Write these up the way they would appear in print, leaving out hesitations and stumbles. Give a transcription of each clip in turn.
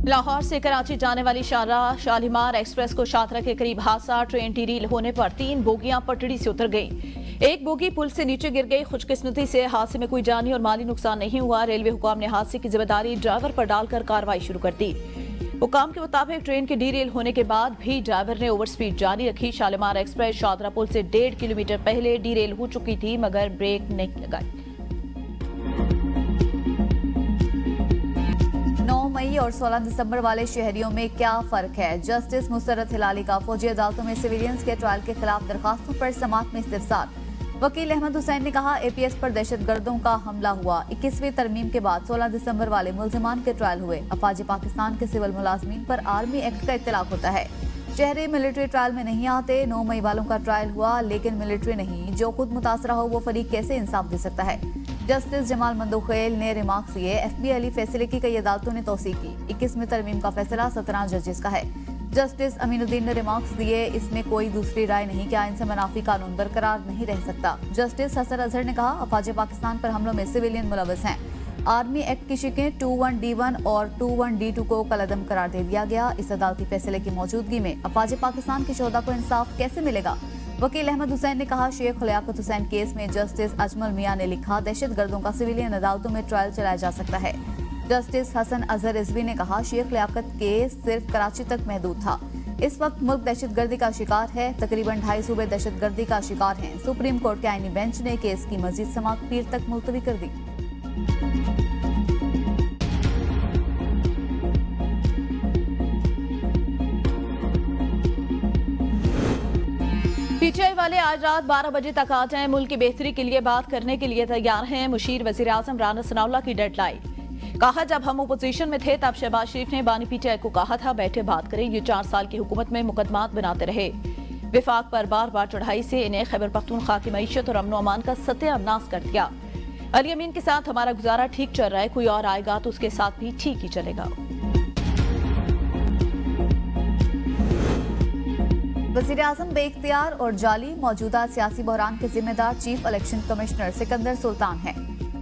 लाहौर से कराची जाने वाली शालीमार एक्सप्रेस को शात्रा के करीब हादसा। ट्रेन टीरील होने पर 3 बोगियां पटड़ी से उतर गईं। एक बोगी पुल से नीचे गिर गई। खुशकिस्मती से हादसे में कोई जानी और माली नुकसान नहीं हुआ। रेलवे हुकाम ने हादसे की जिम्मेदारी ड्राइवर पर डालकर कार्रवाई शुरू कर दी। हुकाम के मुताबिक ट्रेन के डीरेल होने के बाद भी ड्राइवर ने ओवर स्पीड जारी रखी। शालीमार एक्सप्रेस शात्रा पुल से 1.5 किलोमीटर पहले डीरेल हो चुकी थी, मगर ब्रेक नहीं लगाई। 9 मई और 16 दिसंबर वाले शहरियों में क्या फर्क है? जस्टिस मुसर्रत हिलाली का फौजी अदालतों में सिविलियंस के ट्रायल के खिलाफ दरखास्तों पर समाअत में इस्तिफसार। वकील अहमद हुसैन ने कहा, एपीएस पर दहशतगर्दों का हमला हुआ। 21वीं तरमीम के बाद 16 दिसंबर वाले मुल्जिमान के ट्रायल हुए। अफवाज पाकिस्तान के सिविल मुलाजमीन पर आर्मी एक्ट का इत्तलाक होता है। चेहरे मिलिट्री ट्रायल में नहीं आते। 9 मई वालों का ट्रायल हुआ लेकिन मिलिट्री नहीं। जो खुद मुतासरा हो वो फरीक कैसे इंसाफ दे सकता है? जस्टिस जमाल मंदोखेल ने रिमार्क्स दिए। एफबीआई फैसले की कई अदालतों ने तौसीक की। 21वीं तरमीम का फैसला 17 जजेस का है। जस्टिस अमीनुद्दीन ने रिमार्क्स दिए, इसमें कोई दूसरी राय नहीं कि आइन से मनाफी कानून बरकरार नहीं रह सकता। जस्टिस हसन अजहर ने कहा, अफवाज पाकिस्तान पर हमलों में सिविलियन मुलव्वस हैं। आर्मी एक्ट की शिकें 21D1 और 21D2 को कलअदम करार दे दिया गया। इस अदालती फैसले की मौजूदगी में अफवाज पाकिस्तान के शोहदा को इंसाफ कैसे मिलेगा? वकील अहमद हुसैन ने कहा, शेख लियाकत हुसैन केस में जस्टिस अजमल मियां ने लिखा, दहशतगर्दों का सिविलियन अदालतों में ट्रायल चलाया जा सकता है। जस्टिस हसन अजहर रिजवी ने कहा, शेख लियाकत केस सिर्फ कराची तक महदूद था। इस वक्त मुल्क दहशतगर्दी का शिकार है। तकरीबन 2.5 सूबे दहशतगर्दी का शिकार हैं। सुप्रीम कोर्ट के आईनी बेंच ने केस की मजीद समाअत पीर तक मुलतवी कर दी। पीटीआई वाले आज रात 12 बजे तक आ जाएं। मुल्क की बेहतरी के लिए बात करने के लिए तैयार हैं। मुशीर वजीर आजम राना सनाउल्लाह की डेडलाइन। कहा, जब हम ओपोजिशन में थे तब शहबाज शरीफ ने बानी पीटीआई को कहा था, बैठे बात करें। ये 4 साल की हुकूमत में मुकदमात बनाते रहे। विफाक पर बार बार चढ़ाई से इन्हें खैबर पख्तूनख्वा की मईशत और अमन अमान का सत्यानाश कर दिया। अली अमीन के साथ हमारा गुजारा ठीक चल रहा है, कोई और आएगा तो उसके साथ भी ठीक ही चलेगा। वज़ीर आज़म बेइख्तियार और जाली मौजूदा सियासी बहरान के जिम्मेदार chief election commissioner Sikandar Sultan हैं।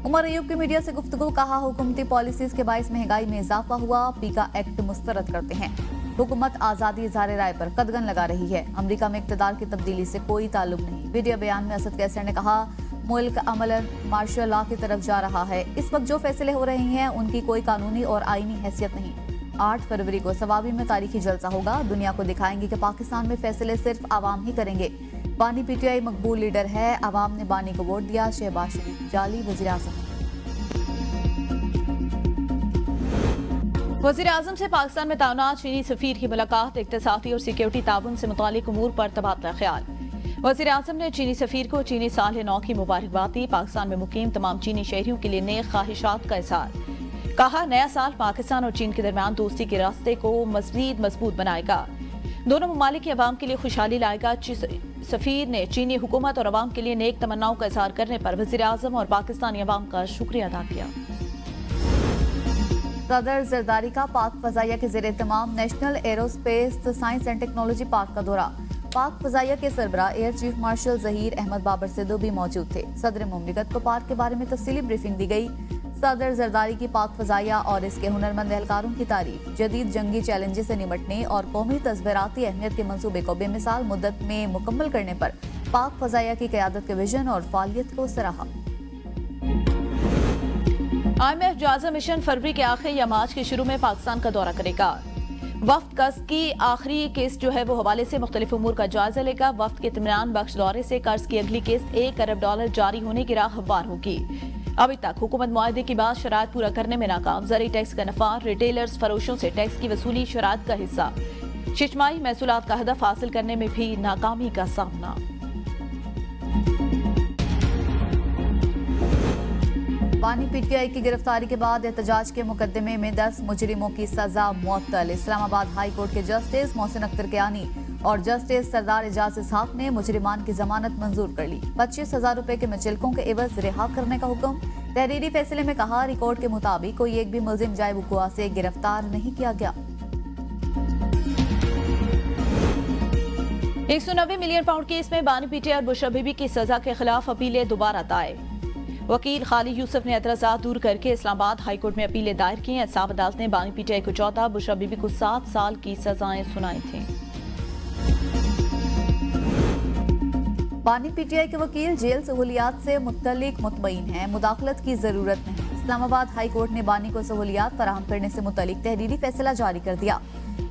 उमर अयूब की मीडिया से गुफ्तगू। कहा, हुकूमती पॉलिसीज के बाइस महंगाई में इजाफा हुआ। पीका एक्ट मुस्तरद करते हैं। हुकूमत आज़ादी इज़हार राय पर कदगन लगा रही है। अमरीका में इक़्तिदार की तब्दीली से कोई ताल्लुक नहीं। वीडियो बयान में असद कैसर ने कहा, मुल्क अमलन मार्शल लॉ की तरफ जा रहा है। इस वक्त जो फैसले हो रहे हैं उनकी कोई कानूनी और आईनी हैसियत नहीं। 8 फरवरी को सवाबी में तारीखी जलसा होगा। दुनिया को दिखाएंगे कि पाकिस्तान में फैसले सिर्फ आवाम ही करेंगे। बानी पीटीआई मकबूल लीडर है। आवाम ने बानी को वोट दिया। शहबाज शरीफ जाली वज़ीर आज़म। वज़ीर आज़म से पाकिस्तान में तैनात चीनी सफीर की मुलाकात। इक़्तिसादी और सिक्योरिटी ताउन से मुतालिक उमूर पर तबादला ख्याल। वज़ीर आज़म ने चीनी सफीर को चीनी साल 9 की मुबारकबाद दी। पाकिस्तान में मुकीम तमाम चीनी शहरियों के लिए नेक ख्वाहिशात का इज़हार। कहा, नया साल पाकिस्तान और चीन के दरमियान दोस्ती के रास्ते को मज़ीद मजबूत बनाएगा। दोनों ममालिक की अवाम के लिए खुशहाली लाएगा। सफीर ने चीनी हुकूमत और अवाम के लिए नेक तमन्नाओं का इज़हार करने पर वज़ीर आज़म और पाकिस्तानी अवाम का शुक्रिया अदा किया। सदर जरदारी का पाक फजाइया के ज़ेरे तमाम national aerospace science and technology park का दौरा। पाक फजाइया के सरबरा air chief marshal Zaheer Ahmed Babar Sidhu भी मौजूद थे। सदर मुमलिकत को पार्क के बारे में तफसीली ब्रीफिंग दी गई। सदर जरदारी की पाक फजाइया और इसके हुनरमंद एहलकारों की तारीफ। जदीद जंगी चैलेंजेस से निपटने और कौमी तस्वीराती अहमियत के मंसूबे को बेमिसाल मुद्दत में मुकम्मल करने पर पाक फजाइया की क़यादत के विजन और फालियत को सराहा। IMF जायजा मिशन फरवरी के आखिर या मार्च के शुरू में पाकिस्तान का दौरा करेगा। वफ्द कर्ज की आखिरी किस्त जो है वो हवाले से मुख्तलिफ उमूर का जायजा लेगा। वफ्द के इत्मीनान बख्श दौरे से कर्ज की अगली किस्त $1 अरब जारी होने की राह हमवार होगी। अभी तक हुकूमत मुआहदे की बात शराइत पूरा करने में नाकाम। ज़री टैक्स का नफा, रिटेलर्स फरोशों से टैक्स की वसूली शराइत का हिस्सा। शिशमाही महसूलात का हदफ हासिल करने में भी नाकामी का सामना। बानी पीटीआई की गिरफ्तारी के बाद एहतजाज के मुकदमे में 10 मुजरिमों की सजा मुअत्तल। इस्लामाबाद हाई कोर्ट के जस्टिस मोहसिन अख्तर कियानी और जस्टिस सरदार एजाज इसहाक ने मुजरिमान की जमानत मंजूर कर ली। 25,000 रुपए के मुचलकों के एवज रिहा करने का हुक्म। तहरीरी फैसले में कहा, रिकॉर्ड के मुताबिक कोई एक भी मुलजिम जाए वक़ुआ से गिरफ्तार नहीं किया गया। 190 मिलियन पाउंड केस में बानी पीटीआई और बुश बीबी की सजा के खिलाफ अपीलें दोबारा दायर। वकील खाली यूसुफ ने एतराज़ात दूर करके इस्लामाबाद हाईकोर्ट में अपीलें दायर की। इंसाफ अदालत ने बानी पीटीआई को 14, बुशरा बीबी को 7 साल की सजाएं सुनाई थीं। बानी पीटीआई के वकील जेल सहूलियात से मुत्तलिक मुतमईन हैं, मुदाखलत की जरूरत नहीं। इस्लामाबाद हाई कोर्ट ने बानी को सहूलियात फराहम करने से मुत्तलिक तहरीरी फैसला जारी कर दिया।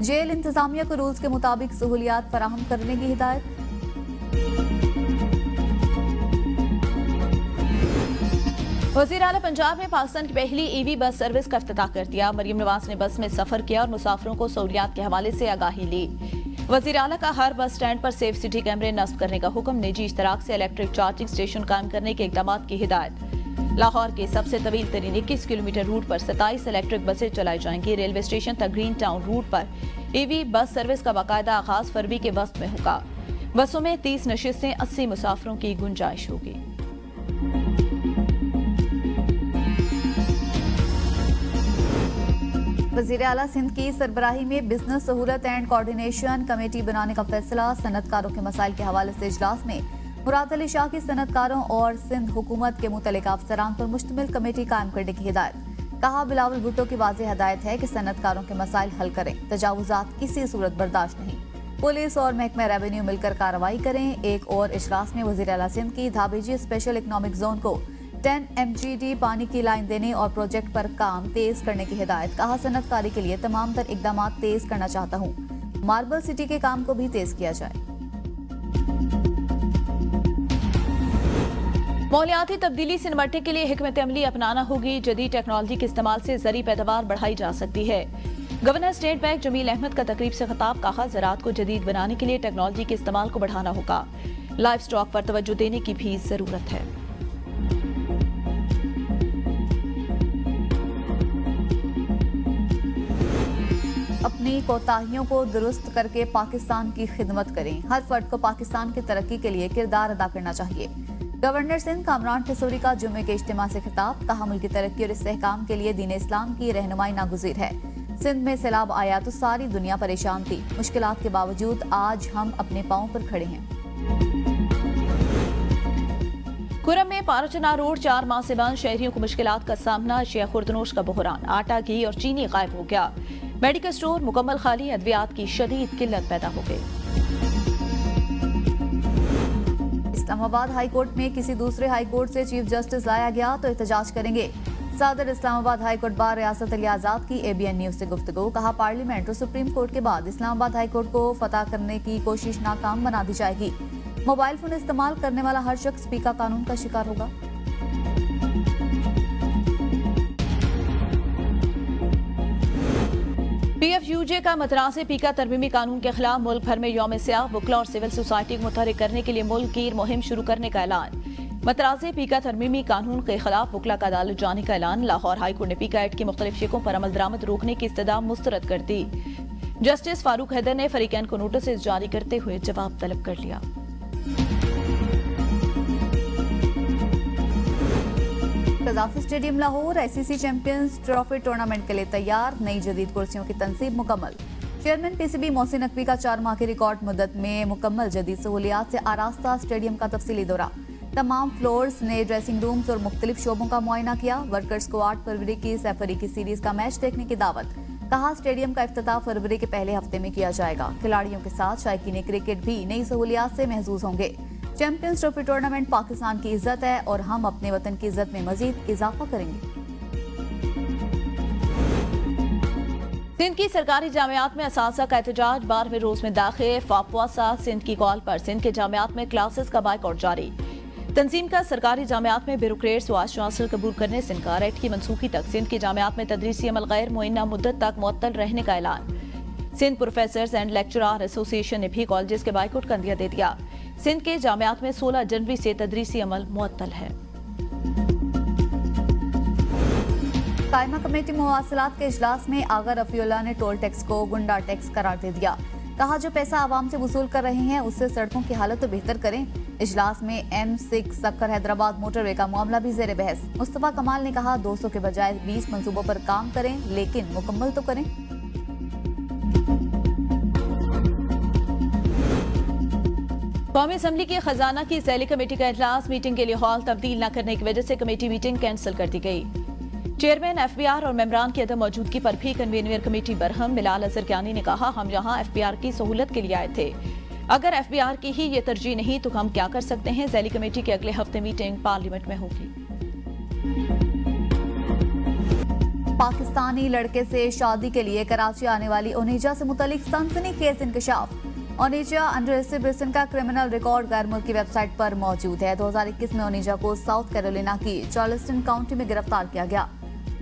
जेल इंतजामिया को रूल्स के मुताबिक सहूलियात फराहम करने की हिदायत। वज़ीर आला पंजाब ने पाकिस्तान की पहली ईवी बस सर्विस का इफ्तिताह कर दिया। मरियम नवाज ने बस में सफर किया और मुसाफिरों को सहूलियात के हवाले से आगाही ली। वज़ीर आला का हर बस स्टैंड पर सेफ सिटी कैमरे नस्ब करने का हुक्म, निजी इश्तराक से इलेक्ट्रिक चार्जिंग स्टेशन कायम करने के इकदाम की हिदायत। लाहौर के सबसे तवील तरीन 21 किलोमीटर रूट पर 27 इलेक्ट्रिक बसें चलाई जाएंगी। रेलवे स्टेशन तक ग्रीन टाउन रूट पर ईवी बस सर्विस का बाकायदा आगाज फरवरी के वक्त में होगा। बसों में 30 नशिस्तें, 80 मुसाफिरों की गुंजाइश होगी। वज़ीर आला सिंध की सरबराही में बिजनेस सहूलत एंड कोऑर्डिनेशन कमेटी बनाने का फैसला। सनतकारों के मसाइल के हवाले से इजलास में मुराद अली शाह की सनतकारों और सिंध हुकूमत के मुतल्लिका अफसरान पर मुश्तमिल कमेटी कायम करने की हिदायत। कहा, बिलावल भुट्टो की वाज़ेह हिदायत है कि सनतकारों के मसाइल हल करें, तजावुजात किसी सूरत बर्दाश्त नहीं। पुलिस और महकमा रेवेन्यू मिलकर कार्रवाई करें। एक और इजलास में वज़ीर आला सिंध की धाबेजी स्पेशल इकनॉमिक जोन को 10 MGD पानी की लाइन देने और प्रोजेक्ट पर काम तेज करने की हिदायत। कहा, सनतकारी के लिए तमाम तर इकदाम तेज करना चाहता हूँ। मार्बल सिटी के काम को भी तेज किया जाए। माहौलियाती तब्दीली से निपटने के लिए हिकमत अमली अपनाना होगी। जदीद टेक्नोलॉजी के इस्तेमाल से ज़री पैदावार बढ़ाई जा सकती है। Governor state bank Jamil Ahmed का तकरीब से खिताब। कहा, ज़राअत को जदीद बनाने के लिए टेक्नोलॉजी के इस्तेमाल को बढ़ाना होगा। लाइफ स्टॉक पर तवज्जो देने की भी जरूरत है। अपनी कोताहियों को दुरुस्त करके पाकिस्तान की खिदमत करें। हर फर्द को पाकिस्तान की तरक्की के लिए किरदार अदा करना चाहिए। गवर्नर सिंध कामरान टिसोरी का जुम्मे के इज्तिमा से खिताब। कहा, मुल्क की तरक्की और इस्तेहकाम के लिए दीन इस्लाम की रहनुमाई नागुज़ीर है। सिंध में सैलाब आया तो सारी दुनिया परेशान थी। मुश्किलात के बावजूद आज हम अपने पांव पर खड़े हैं। कुरम में पाराचना रोड 4 माह से बंद, शहरियों को मुश्किलात का सामना। अशिया खुर्दनोश का बहरान, आटा, घी और चीनी गायब हो गया। मेडिकल स्टोर मुकम्मल खाली, अद्वियात की शदीद किल्लत पैदा हो गई। इस्लामाबाद हाई कोर्ट में किसी दूसरे हाई कोर्ट से चीफ जस्टिस लाया गया तो एहतजाज करेंगे। सदर इस्लामाबाद हाई कोर्ट बार रियासत अली आजाद की ABN न्यूज से गुफ्तगू। कहा, पार्लियामेंट और सुप्रीम कोर्ट के बाद इस्लामाबाद हाई कोर्ट को फतह करने की कोशिश नाकाम बना दी जाएगी। मोबाइल फोन इस्तेमाल करने वाला हर शख्स पीका कानून का शिकार होगा। PFUJ का मतरासे पीका तरमीमी कानून के खिलाफ मुल्क भर में यौम सियाह, वकला और सिविल सोसाइटी को मुतहरिक करने के लिए मुल्क गिर मुहिम शुरू करने का ऐलान। मतरासे पीका तरमीमी कानून के खिलाफ वकला का अदालत जाने का ऐलान। लाहौर हाई कोर्ट ने पीका एक्ट की मुख्तलिफ शिकों पर अमल दरामद रोकने की इस्तदा मुस्तरद कर दी। जस्टिस फारूक हैदर ने फरीकैन को नोटिस जारी करते हुए जवाब तलब कर लिया। Gaddafi stadium Lahore ICC champions trophy tournament के लिए तैयार। नई जदीद कुर्सियों की तनसीब मुकम्मल। चेयरमैन PCB मोहसिन नकवी का 4 माह की रिकॉर्ड मुद्दत में मुकम्मल जदीद सहूलियात से आरास्ता स्टेडियम का तफसीली दौरा। तमाम फ्लोर्स, नए ड्रेसिंग रूम्स और मुख्तलिफ शोबों का मुआयना किया। वर्कर्स को 8 फरवरी की सैफरी की सीरीज का मैच देखने की दावत। कहा, स्टेडियम का इफ्तिताह फरवरी के पहले हफ्ते में किया जाएगा। खिलाड़ियों के साथ शायकीन क्रिकेट भी नई सहूलियात से महसूस होंगे। चैंपियंस ट्रॉफी टूर्नामेंट पाकिस्तान की इज्जत है और हम अपने वतन की इज्जत में मजीद इजाफा करेंगे। सिंध की सरकारी जामियात में असासा का एहतजाज, 12वें रोज में दाखिल। फापवासा सिंध की कॉल पर सिंध के जामियात में क्लासेस का बाइकआउट जारी। तंजीम का सरकारी जामियात में ब्यूरोक्रेट्स वाइस चांसलर कबूल करने से इनकार। एक्ट की मनसूखी तक सिंध की जामियात में तदरीसी अमल गैर मुअय्यना मुद्दत तक मुअत्तल रहने का ऐलान। Sindh professors and lecturer association ने भी कॉलेजेस के बाइकआउट का इंदिया दे दिया। सिंध के जामियात में 16 जनवरी से तदरीसी अमल मुअत्तल है। कायमा कमेटी मुवासलात के इजलास में आगा रफीउल्लाह ने टोल टैक्स को गुंडा टैक्स करार दे दिया। कहा, जो पैसा आवाम से वसूल कर रहे हैं उससे सड़कों की हालत तो बेहतर करें। इजलास में M6 सक्कर हैदराबाद मोटरवे का मामला भी जेर बहस। मुस्तफा कमाल ने कहा, 200 के बजाय 20 मंसूबों पर काम करें, लेकिन मुकम्मल तो करें। कौमी असम्बली की खजाना की ज़ैली कमेटी का इजलास मीटिंग के लिए हॉल तब्दील न करने की वजह से कमेटी मीटिंग कैंसिल कर दी गई। चेयरमैन FBR और मेंबरान की अदम मौजूदगी पर भी कन्वीनर कमेटी बरहम बिलाल अजरकियानी ने कहा, हम यहाँ FBR की सहूलत के लिए आए थे। अगर FBR की ही ये तरजीह नहीं तो हम क्या कर सकते हैं। ज़ैली कमेटी की अगले हफ्ते मीटिंग पार्लियामेंट में होगी। पाकिस्तानी लड़के से शादी के लिए कराची आने वाली ओनेजा से मुतल्लिक सनसनीखेज इंकशाफ। ओनेजा अंडर का क्रिमिनल रिकॉर्ड गैर मुल्की वेबसाइट पर मौजूद है। 2021 में ओनेजा को साउथ कैरोलिना की चार्ल्सटन काउंटी में गिरफ्तार किया गया।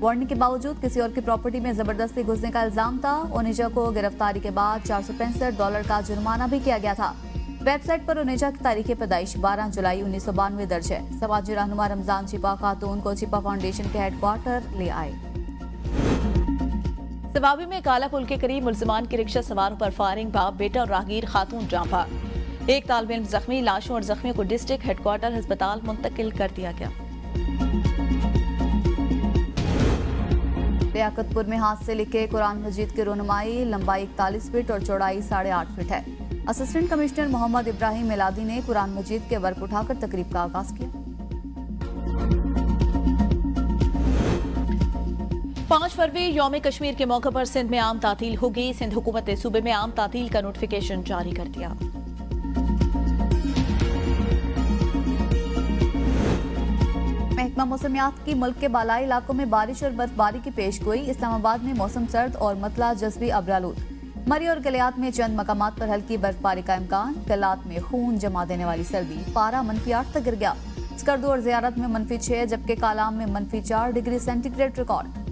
वार्निंग के बावजूद किसी और की प्रॉपर्टी में जबरदस्ती घुसने का इल्जाम था। ओनेजा को गिरफ्तारी के बाद $465 का जुर्माना भी किया गया था। वेबसाइट पर ओनेजा की तारीख पैदाइश 12 जुलाई 1992 दर्ज है। समाजी रहनुमा रमजान छिपा खातून को छिपा फाउंडेशन के हेडक्वार्टर ले आए। सवाबी में काला पुल के करीब मुल्जिमान की रिक्शा सवारों पर फायरिंग, बाप बेटा और राहगीर खातून जांपा। एक तालिब इल्म जख्मी, लाशों और जख्मियों को डिस्ट्रिक्ट हेडक्वार्टर अस्पताल मुंतकिल कर दिया गया। लियाकतपुर में हाथ से लिखे कुरान मजीद की रोनुमाई लंबाई 41 फीट और चौड़ाई 8.5 फीट है। असिस्टेंट कमिश्नर मोहम्मद इब्राहिम मिलादी ने कुरान मजीद के वर्क उठाकर तकरीब का आगाज किया। 5 फरवरी यौम कश्मीर के मौके पर सिंध में आम तातील होगी। सिंध हुकूमत ने सूबे में आम तातील का नोटिफिकेशन जारी कर दिया। महकमा मौसमियात की मुल्क के बालाई इलाकों में बारिश और बर्फबारी की पेशगोई। इस्लामाबाद में मौसम सर्द और मतला जज्बी अबरालूद। मरी और गलियात में चंद मकामात पर हल्की बर्फबारी का इम्कान। गलात में खून जमा देने वाली सर्दी, पारा -8 तक गिर गया। स्कर्दू और ज़ियारत में -6 जबकि कालाम में -4 डिग्री सेंटीग्रेड रिकॉर्ड।